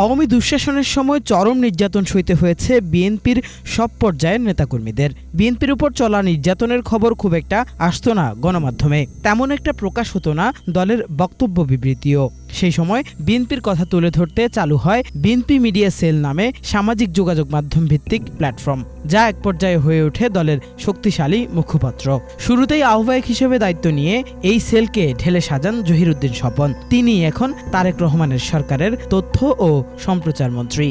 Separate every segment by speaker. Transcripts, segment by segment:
Speaker 1: আওয়ামী দুঃশাসনের সময় চরম নির্যাতন সইতে হয়েছে বিএনপির সব পর্যায়ের নেতাকর্মীদের। বিএনপির উপর চলা নির্যাতনের খবর খুব একটা আসতো না গণমাধ্যমে, তেমন একটা প্রকাশ হতো না দলের বক্তব্য বিবৃতিও। সেই সময় বিএনপির কথা তুলে ধরতে চালু হয় বিএনপি মিডিয়া সেল নামে সামাজিক যোগাযোগ মাধ্যম ভিত্তিক প্ল্যাটফর্ম, যা এক পর্যায়ে হয়ে ওঠে দলের শক্তিশালী মুখপাত্র। শুরুতেই আহ্বায়ক হিসেবে দায়িত্ব নিয়ে এই সেলকে ঢেলে সাজান জহিরুদ্দিন স্বপন। তিনি এখন তারেক রহমানের সরকারের তথ্য ও সম্প্রচার মন্ত্রী।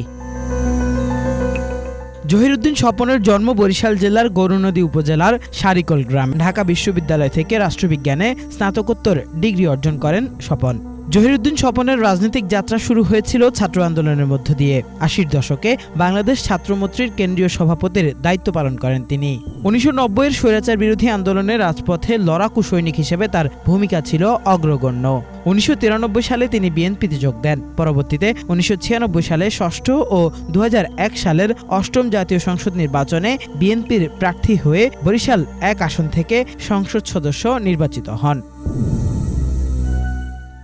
Speaker 1: জহিরুদ্দিন স্বপনের জন্ম বরিশাল জেলার গৌরনদী উপজেলার সারিকল গ্রাম। ঢাকা বিশ্ববিদ্যালয় থেকে রাষ্ট্রবিজ্ঞানে স্নাতকোত্তর ডিগ্রি অর্জন করেন স্বপন। জহিরুদ্দিন স্বপনের রাজনৈতিক যাত্রা শুরু হয়েছিল ছাত্র আন্দোলনের মধ্য দিয়ে। ৮০ দশকে বাংলাদেশ ছাত্রমৈত্রীর কেন্দ্রীয় সভাপতির দায়িত্ব পালন করেন তিনি। ১৯৯০-এর স্বৈরাচার বিরোধী আন্দোলনে রাজপথে লড়াকু সৈনিক হিসেবে তার ভূমিকা ছিল অগ্রগণ্য। ১৯৯৩ সালে তিনি বিএনপিতে যোগ দেন। পরবর্তীতে ১৯৯৬ সালে ষষ্ঠ ও ২০০১ সালের অষ্টম জাতীয় সংসদ নির্বাচনে বিএনপির প্রার্থী হয়ে বরিশাল ১ আসন থেকে সংসদ সদস্য নির্বাচিত হন।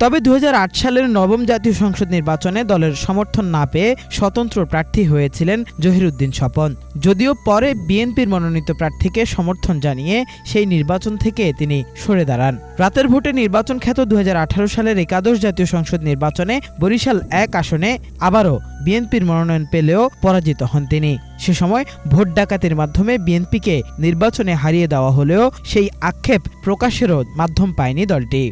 Speaker 1: তবে ২০০৮ সালের নবম জাতীয় সংসদ নির্বাচনে দলের সমর্থন না পেয়ে স্বতন্ত্র প্রার্থী হয়েছিলেন জহিরুদ্দিন স্বপন। যদিও পরে বিএনপির মনোনীত প্রার্থীকে সমর্থন জানিয়ে সেই নির্বাচন থেকে তিনি সরে দাঁড়ান। রাতের ভোটে নির্বাচন খ্যাত ২০১৮ সালের একাদশ জাতীয় সংসদ নির্বাচনে বরিশাল ১ আসনে আবারও বিএনপির মনোনয়ন পেলেও পরাজিত হন তিনি। সে সময় ভোট ডাকাতির মাধ্যমে বিএনপিকে নির্বাচনে হারিয়ে দেওয়া হলেও সেই আক্ষেপ প্রকাশেরও মাধ্যম পায়নি দলটি।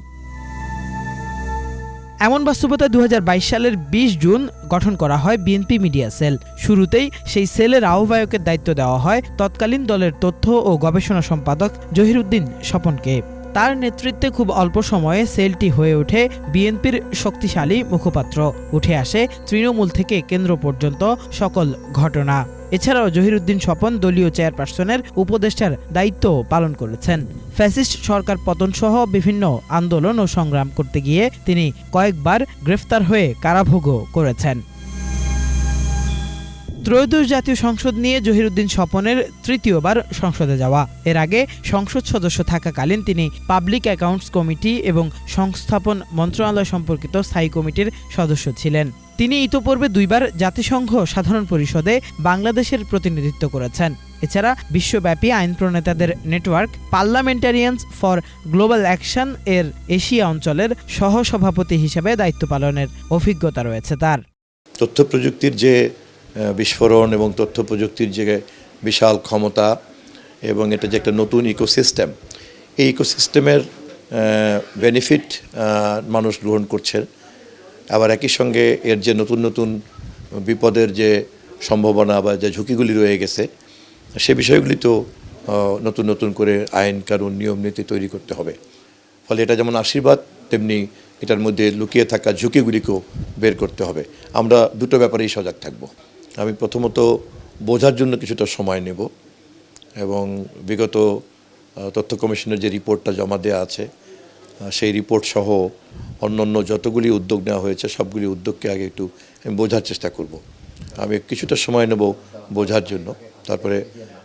Speaker 1: এমন বাস্তবতায় ২০২২ সালের ২০ জুন গঠন করা হয় বিএনপি মিডিয়া সেল। শুরুতেই সেই সেলের আহ্বায়কের দায়িত্ব দেওয়া হয় তৎকালীন দলের তথ্য ও গবেষণা সম্পাদক জহিরুদ্দিন স্বপনকে। তার নেতৃত্বে খুব অল্প সময়ে সেলটি হয়ে ওঠে বিএনপির শক্তিশালী মুখপাত্র। উঠে আসে তৃণমূল থেকে কেন্দ্র পর্যন্ত সকল ঘটনা। এছাড়াও জহিরুদ্দিন স্বপন দলীয় চেয়ারপারসনের উপদেষ্টার দায়িত্ব পালন করেছেন। ফ্যাসিস্ট সরকার পতনসহ বিভিন্ন আন্দোলন ও সংগ্রাম করতে গিয়ে তিনি কয়েকবার গ্রেফতার হয়ে কারাভোগও করেছেন। ত্রয়োদশ জাতীয় সংসদ নিয়ে জহিরুদ্দিন স্বপনের তৃতীয়বার সংসদে যাওয়া। এর আগে সংসদ সদস্য থাকাকালীন তিনি পাবলিক অ্যাকাউন্টস কমিটি এবং সংস্থাপন মন্ত্রণালয় সম্পর্কিত স্থায়ী কমিটির সদস্য ছিলেন। তিনি ইতোপূর্বে ২ বার জাতিসংঘ সাধারণ পরিষদে বাংলাদেশের প্রতিনিধিত্ব করেছেন। এছাড়া বিশ্বব্যাপী আইন প্রণেতাদের নেটওয়ার্ক পার্লামেন্টারিয়ানস ফর গ্লোবাল অ্যাকশন এর এশিয়া অঞ্চলের সহসভাপতি হিসেবে দায়িত্ব পালনের অভিজ্ঞতা রয়েছে তার।
Speaker 2: তথ্য প্রযুক্তির যে বিস্ফোরণ এবং তথ্য প্রযুক্তির যে বিশাল ক্ষমতা এবং এটা যে একটা নতুন ইকোসিস্টেম, এই ইকোসিস্টেমের বেনিফিট মানুষ গ্রহণ করছে। আবার একই সঙ্গে এর যে নতুন নতুন বিপদের যে সম্ভাবনা বা যে ঝুঁকিগুলি রয়ে গেছে, সে বিষয়গুলি তো নতুন নতুন করে আইন কানুন নিয়ম নীতি তৈরি করতে হবে। ফলে এটা যেমন আশীর্বাদ, তেমনি এটার মধ্যে লুকিয়ে থাকা ঝুঁকিগুলিকেও বের করতে হবে। আমরা দুটো ব্যাপারেই সজাগ থাকব। আমি প্রথমত বোঝার জন্য কিছুটা সময় নেব এবং বিগত তথ্য কমিশনের যে রিপোর্টটা জমা দেওয়া আছে সেই রিপোর্ট সহ অন্যান্য যতগুলি উদ্যোগ নেওয়া হয়েছে সবগুলি উদ্যোগকে আগে একটু বোঝার চেষ্টা করব। আমি কিছুটা সময় নেব বোঝার জন্য, তারপরে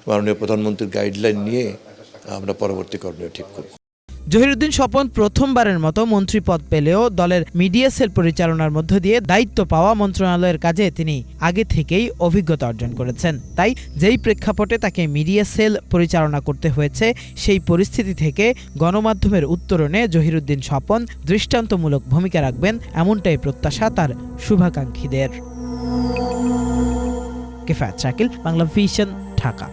Speaker 2: মাননীয় প্রধানমন্ত্রীর গাইডলাইন নিয়ে আমরা পরবর্তী করণীয় ঠিক করব।
Speaker 1: জহিরুদ্দিন স্বপন প্রথমবারের মতো মন্ত্রী পদ পেলেও দলের মিডিয়া সেল পরিচালনার মধ্য দিয়ে দায়িত্ব পাওয়া মন্ত্রণালয়ের কাজে তিনি আগে থেকেই অভিজ্ঞতা অর্জন করেছেন। তাই যেই প্রেক্ষাপটে তাকে মিডিয়া সেল পরিচালনা করতে হয়েছে, সেই পরিস্থিতি থেকে গণমাধ্যমের উত্তরণে জহিরুদ্দিন স্বপন দৃষ্টান্তমূলক ভূমিকা রাখবেন, এমনটাই প্রত্যাশা তার শুভাকাঙ্ক্ষীদের। কিফায়েত শাকিল, বাংলা ভিশন, ঢাকা।